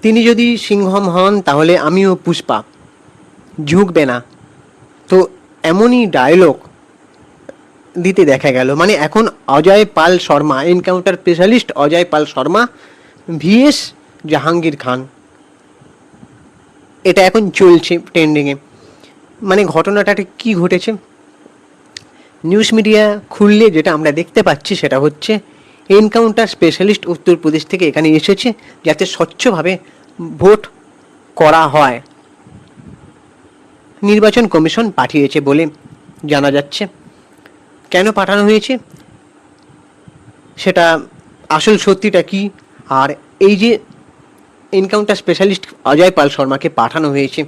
তিনি যদি সিংহম হন তাহলে আমিও পুষ্পা, ঝুঁকবে না। তো এমনই ডায়লগ দিতে দেখা গেল। মানে এখন অজয় পাল শর্মা, এনকাউন্টার স্পেশালিস্ট অজয় পাল শর্মা ভিএস জাহাঙ্গীর খান, এটা এখন চলছে ট্রেন্ডিংয়ে। মানে ঘটনাটা কি ঘটেছে, নিউজ মিডিয়া খুললে যেটা আমরা দেখতে পাচ্ছি সেটা হচ্ছে এনকাউন্টার স্পেশালিস্ট উত্তরপ্রদেশ থেকে এখানে এসেছে যাতে স্বচ্ছভাবে ভোট করা হয়, নির্বাচন কমিশন পাঠিয়েছে বলে জানা যাচ্ছে। কেন পাঠানো হয়েছে সেটা আসল সত্যিটা কি, আর এই যে এনকাউন্টার স্পেশালিস্ট অজয় পাল শর্মাকে পাঠানো হয়েছে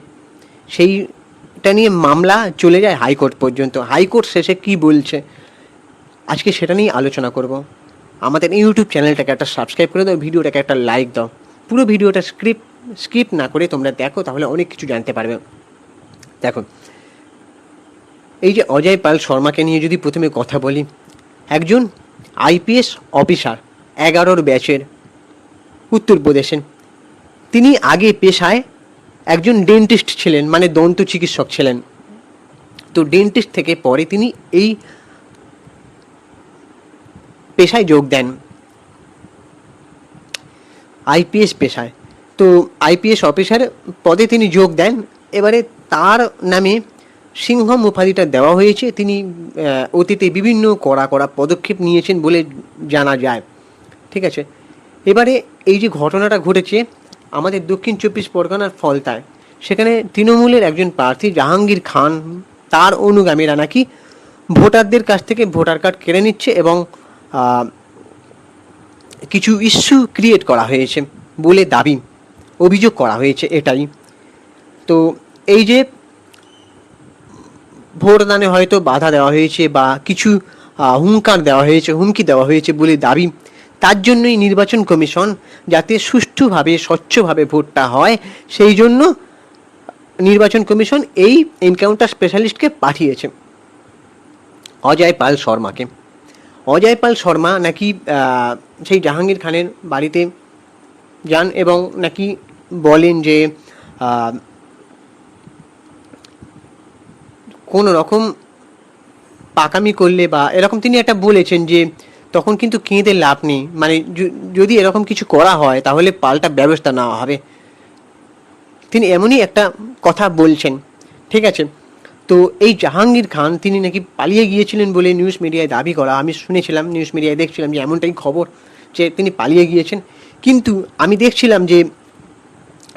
সেইটা নিয়ে মামলা চলে যায় হাইকোর্ট পর্যন্ত। হাইকোর্ট শেষে কি বলছে আজকে সেটা নিয়ে আলোচনা করব। আমাদের ইউটিউব চ্যানেলটাকে একটা সাবস্ক্রাইব করে দাও, ভিডিওটাকে একটা লাইক দাও, পুরো ভিডিওটা স্কিপ না করে তোমরা দেখো, তাহলে অনেক কিছু জানতে পারবে। দেখো, এই যে অজয় পাল শর্মাকে নিয়ে যদি প্রথমে কথা বলি, একজন আইপিএস অফিসার 11 ব্যাচের উত্তরপ্রদেশের। তিনি আগে পেশায় একজন ডেন্টিস্ট ছিলেন, মানে দন্ত চিকিৎসক ছিলেন। তো ডেন্টিস্ট থেকে পরে তিনি এই পেশায় যোগ দেন, আইপিএস পেশায়। তো আইপিএস অফিসার পদে তিনি যোগ দেন। এবারে তার নামে সিংহম উপাধিটা দেওয়া হয়েছে। তিনি অতীতে বিভিন্ন কড়া পদক্ষেপ নিয়েছেন বলে জানা যায়, ঠিক আছে। এবারে এই যে ঘটনাটা ঘটেছে আমাদের দক্ষিণ 24 পরগনার ফলতায়, সেখানে তৃণমূলের একজন প্রার্থী জাহাঙ্গীর খান, তার অনুগামীরা নাকি ভোটারদের কাছ থেকে ভোটার কার্ড কেড়ে নিচ্ছে এবং কিছু ইস্যু ক্রিয়েট করা হয়েছে বলে দাবি, অভিযোগ করা হয়েছে এটাই। তো এই যে ভোটদানে হয়তো বাধা দেওয়া হয়েছে বা কিছু হুমকি দেওয়া হয়েছে বলে দাবি, তার জন্যই নির্বাচন কমিশন যাতে সুষ্ঠুভাবে স্বচ্ছভাবে ভোটটা হয় সেই জন্য নির্বাচন কমিশন এই এনকাউন্টার স্পেশালিস্টকে পাঠিয়েছে অজয় পাল শর্মাকে। অজয় পাল শর্মা নাকি সেই জাহাঙ্গীর খানের বাড়িতে যান এবং নাকি বলেন যে কোনো রকম পাকামি করলে বা এরকম তিনি একটা বলেছেন যে তখন কিন্তু কেঁদে লাভ নেই, মানে যদি এরকম কিছু করা হয় তাহলে পাল্টা ব্যবস্থা নেওয়া হবে। তিনি এমনই একটা কথা বলছেন, ঠিক আছে। তো এই জাহাঙ্গীর খান তিনি নাকি পালিয়ে গিয়েছিলেন বলে নিউজ মিডিয়ায় দাবি করা, আমি শুনেছিলাম, নিউজ মিডিয়ায় দেখছিলাম যে এমনটাই খবর যে তিনি পালিয়ে গিয়েছেন। কিন্তু আমি দেখছিলাম যে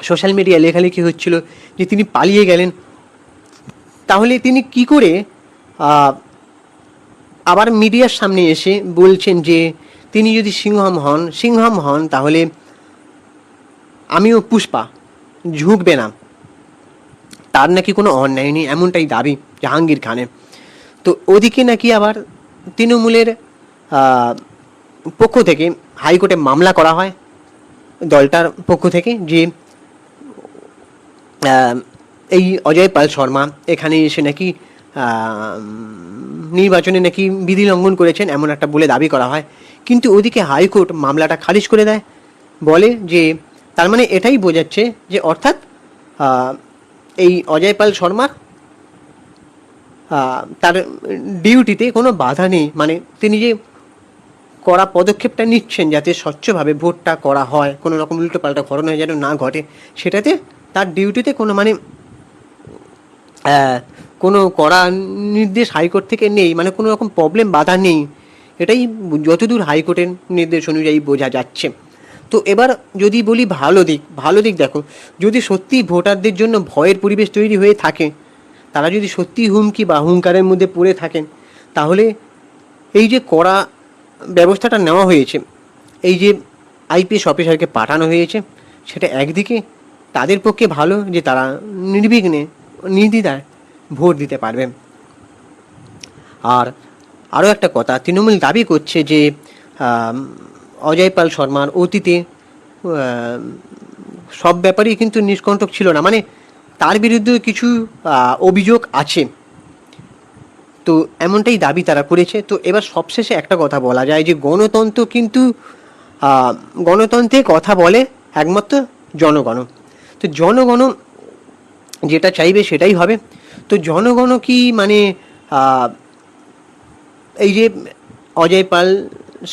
সোশ্যাল মিডিয়ায় লেখালেখি হচ্ছিল যে তিনি পালিয়ে গেলেন, তাহলে তিনি কি করে আবার মিডিয়ার সামনে এসে বলছেন যে তিনি যদি সিংহম হন তাহলে আমিও পুষ্পা, ঝুঁকবে না, তার নাকি কোনো অন্যায় নেই, এমনটাই দাবি জাহাঙ্গীর খানের। তো ওদিকে নাকি আবার তৃণমূলের পক্ষ থেকে হাইকোর্টে মামলা করা হয় দলটার পক্ষ থেকে যে এই অজয় পাল শর্মা এখানে এসে নাকি নির্বাচনে নাকি বিধি লঙ্ঘন করেছেন, এমন একটা বলে দাবি করা হয়। কিন্তু ওদিকে হাইকোর্ট মামলাটা খারিজ করে দেয়, বলে যে তার মানে এটাই বোঝাচ্ছে যে অর্থাৎ এই অজয় পাল শর্মার তার ডিউটিতে কোনো বাধা নেই, মানে তিনি যে কড়া পদক্ষেপটা নিচ্ছেন যাতে স্বচ্ছভাবে ভোটটা করা হয়, কোনো রকম উল্টোপাল্টা ঘটনা যেন না ঘটে, সেটাতে তার ডিউটিতে কোনো মানে কোনো কড়া নির্দেশ হাইকোর্ট থেকে নেই, মানে কোনো রকম প্রবলেম বাধা নেই, এটাই যতদূর হাইকোর্টের নির্দেশ অনুযায়ী বোঝা যাচ্ছে। তো এবার যদি বলি ভালো দিক দেখো, যদি সত্যি ভোটারদের জন্য ভয়ের পরিবেশ তৈরি হয়ে থাকে, তারা যদি সত্যি হুমকি বা হুঙ্কারের মধ্যে পড়ে থাকেন, তাহলে এই যে কড়া ব্যবস্থাটা নেওয়া হয়েছে, এই যে আইপিএস অফিসারকে পাঠানো হয়েছে, সেটা একদিকে তাদের পক্ষে ভালো যে তারা নির্বিঘ্নে নির্দ্বিধায় ভোট দিতে পারবে। আর আরও একটা কথা, তৃণমূল দাবি করছে যে অজয় পাল শর্মার অতীতে সব ব্যাপারেই কিন্তু নিষ্কণ্টক ছিল না, মানে তার বিরুদ্ধে কিছু অভিযোগ আছে, তো এমনটাই দাবি তারা করেছে। তো এবার সবশেষে একটা কথা বলা যায় যে গণতন্ত্র কিন্তু গণতন্ত্রে কথা বলে একমাত্র জনগণ। তো জনগণ যেটা চাইবে সেটাই হবে। তো জনগণ কি মানে এই যে অজয় পাল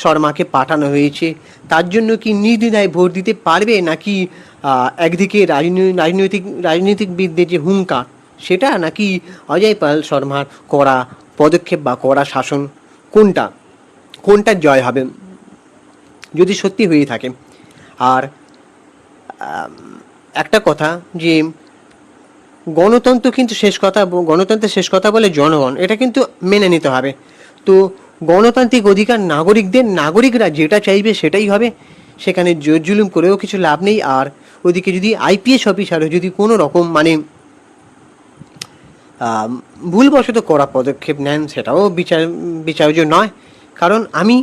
শর্মাকে পাঠানো হয়েছে তার জন্য কি নির্দ্বিধায় ভোট দিতে পারবে, নাকি একদিকে রাজনৈতিকবিদদের যে হুঙ্কার সেটা, নাকি অজয় পাল শর্মার কড়া পদক্ষেপ বা কড়া শাসন, কোনটার জয় হবে যদি সত্যি হয়ে থাকে? আর একটা কথা যে গণতন্ত্রের শেষ কথা বলে জনগণ, এটা কিন্তু মেনে নিতে হবে। তো গণতান্ত্রিক অধিকার নাগরিকরা যেটা চাইবে সেটাই হবে, সেখানে জোর জুলুম করেও কিছু লাভ নেই। আর ওদিকে যদি আইপিএস অফিসারও যদি কোনো রকম মানে ভুলবশত করা পদক্ষেপ নেন, সেটাও বিচার্য নয়। কারণ আমি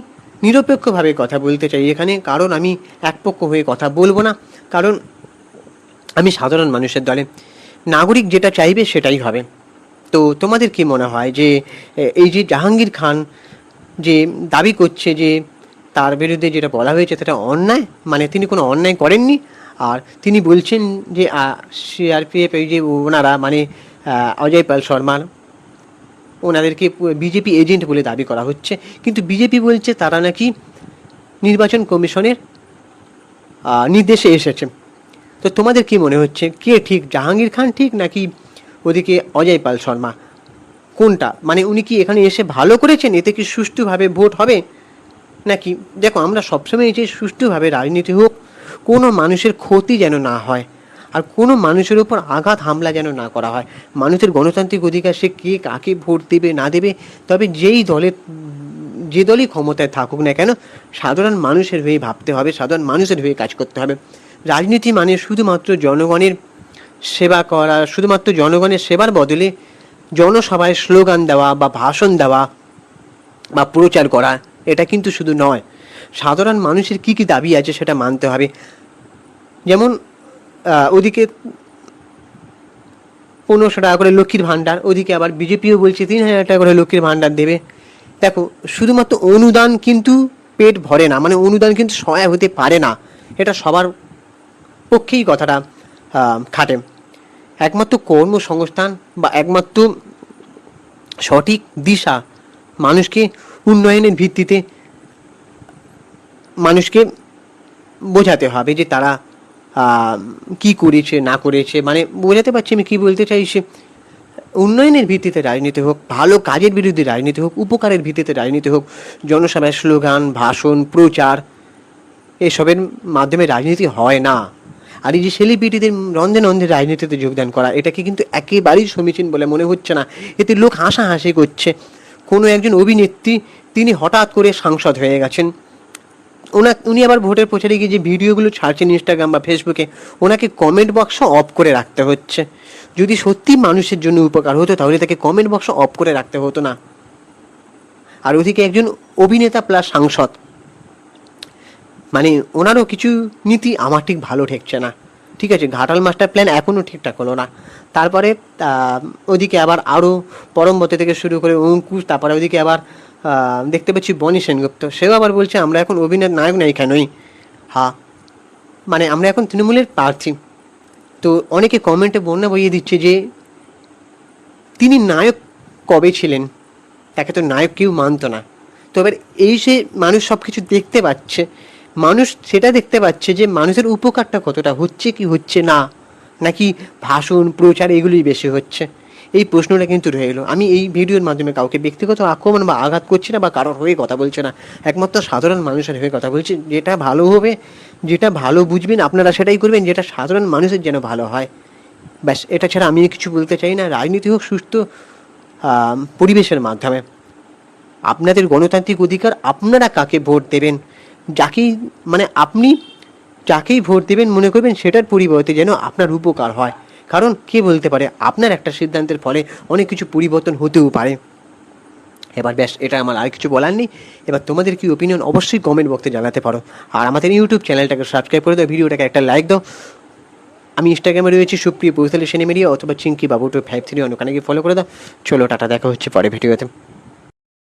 নিরপেক্ষভাবে কথা বলতে চাই এখানে, কারণ আমি একপক্ষ হয়ে কথা বলবো না, কারণ আমি সাধারণ মানুষের দলে। নাগরিক যেটা চাইবে সেটাই হবে। তো তোমাদের কি মনে হয় যে এই যে জাহাঙ্গীর খান যে দাবি করছে যে তার বিরুদ্ধে যেটা বলা হয়েছে সেটা অন্যায়, মানে তিনি কোনো অন্যায় করেননি, আর তিনি বলছেন যে সিআরপিএফ এই যে ওনারা মানে অজয় পাল শর্মার ওনাদেরকে বিজেপি এজেন্ট বলে দাবি করা হচ্ছে, কিন্তু বিজেপি বলছে তারা নাকি নির্বাচন কমিশনের নির্দেশে এসেছে। তো তোমাদের কি মনে হচ্ছে কে ঠিক, জাহাঙ্গীর খান ঠিক নাকি ওদিকে অজয় পাল শর্মা? কোনটা মানে উনি কি এখানে এসে ভালো করেছেন, এতে কি সুষ্ঠুভাবে ভোট হবে নাকি? দেখো, আমরা সবসময় যে সুষ্ঠুভাবে রাজনীতি হোক, কোনো মানুষের ক্ষতি যেন না হয়, আর কোনো মানুষের উপর আঘাত হামলা যেন না করা হয়। মানুষের গণতান্ত্রিক অধিকার, সে কে কাকে ভোট দেবে না দেবে, তবে যে দলই ক্ষমতায় থাকুক না কেন, সাধারণ মানুষের হয়ে ভাবতে হবে, সাধারণ মানুষের হয়ে কাজ করতে হবে। রাজনীতি মানে শুধুমাত্র জনগণের সেবা করা, শুধুমাত্র জনগণের সেবার বদলে জনসভায় স্লোগান দেওয়া বা ভাষণ দেওয়া বা প্রচার করা, এটা কিন্তু শুধু নয়। সাধারণ মানুষের কী কী দাবি আছে সেটা মানতে হবে। যেমন ওদিকে 1500 টাকা করে লক্ষ্মীর ভাণ্ডার, ওদিকে আবার বিজেপিও বলছে 3000 টাকা করে লক্ষ্মীর ভাণ্ডার দেবে। দেখো, শুধুমাত্র অনুদান কিন্তু পেট ভরে না, মানে অনুদান কিন্তু সহায় হতে পারে না, এটা সবার পক্ষেই কথাটা খাটে। একমাত্র কর্মসংস্থান বা একমাত্র সঠিক দিশা মানুষকে উন্নয়নের ভিত্তিতে মানুষকে বোঝাতে হবে যে তারা কি করেছে না করেছে, মানে বোঝাতে পারছি আমি কি বলতে চাইছি। উন্নয়নের ভিত্তিতে রাজনীতি হোক, ভালো কাজের বিরুদ্ধে রাজনীতি হোক, উপকারের ভিত্তিতে রাজনীতি হোক, জনসভায় স্লোগান, ভাষণ, প্রচার, এসবের মাধ্যমে রাজনীতি হয় না। আর এই যে সেলিব্রিটিদের রন্ধে রন্ধে রাজনীতিতে যোগদান করা, এটাকে কিন্তু একেবারেই সমীচীন বলে মনে হচ্ছে না। এতে লোক হাসাহাসি করছে। কোনো একজন অভিনেত্রী, তিনি হঠাৎ করে সাংসদ হয়ে গেছেন, উনি আবার ভোটের প্রচারে গিয়ে যে ভিডিওগুলো ছাড়ছেন ইনস্টাগ্রাম বা ফেসবুকে, ওনাকে কমেন্ট বক্স অফ করে রাখতে হচ্ছে। যদি সত্যি মানুষের জন্য উপকার হতো তাহলে তাকে কমেন্ট বক্স অফ করে রাখতে হতো না। আর ওদিকে একজন অভিনেতা প্লাস সাংসদ, মানে ওনারও কিছু নীতি আমার ঠিক ভালো ঠেকছে না। ঠিক আছে, ঘাটাল মাস্টার প্ল্যান এখনও ঠিকঠাক হলো না, তারপরে ওদিকে আবার আরও পরমবতী থেকে শুরু করে অঙ্কুশ, তারপরে ওদিকে আবার দেখতে পাচ্ছি বনি সেনগুপ্ত, সেও আবার বলছে আমরা এখন অভিনয়ের নায়ক নায়িকা নই, হ্যাঁ মানে আমরা এখন তৃণমূলের প্রার্থী। তো অনেকে কমেন্টে বন্যা বইয়ে দিচ্ছে যে তিনি নায়ক কবে ছিলেন, তাকে তো নায়ক কেউ মানত না। তো এবার এই যে মানুষ সব কিছু দেখতে পাচ্ছে, মানুষ সেটা দেখতে পাচ্ছে যে মানুষের উপকারটা কতটা হচ্ছে কি হচ্ছে না, নাকি ভাষণ প্রচার এগুলোই বেশি হচ্ছে, এই প্রশ্নটা কিন্তু রয়ে গেলো। আমি এই ভিডিওর মাধ্যমে কাউকে ব্যক্তিগত আক্রমণ বা আঘাত করছি না বা কারোর হয়ে কথা বলছে না, একমাত্র সাধারণ মানুষের হয়ে কথা বলছি। যেটা ভালো হবে, যেটা ভালো বুঝবেন আপনারা সেটাই করবেন, যেটা সাধারণ মানুষের যেন ভালো হয়, ব্যাস। এটা ছাড়া আমি কিছু বলতে চাই না। রাজনীতি হোক সুস্থ পরিবেশের মাধ্যমে। আপনাদের গণতান্ত্রিক অধিকার, আপনারা কাকে ভোট দেবেন, যাকেই মানে আপনি যাকেই ভোট দেবেন মনে করবেন সেটার পরিবর্তে যেন আপনার উপকার হয়, কারণ কে বলতে পারে আপনার একটা সিদ্ধান্তের ফলে অনেক কিছু পরিবর্তন হতেও পারে। এবার ব্যাস, এটা আমার আর কিছু বলার নেই। এবার তোমাদের কি ওপিনিয়ন অবশ্যই কমেন্ট বক্সে জানাতে পারো। আর আমাদের ইউটিউব চ্যানেলটাকে সাবস্ক্রাইব করে দাও, ভিডিওটাকে একটা লাইক দাও। আমি ইনস্টাগ্রামে রয়েছি সুপ্রিয় পৈতালি সিনেমেরিয়া অথবা চিঙ্কি বাবু 253, ওখানে গিয়ে ফলো করে দাও। চলো টাটা, দেখা হচ্ছে পরে ভিডিওতে।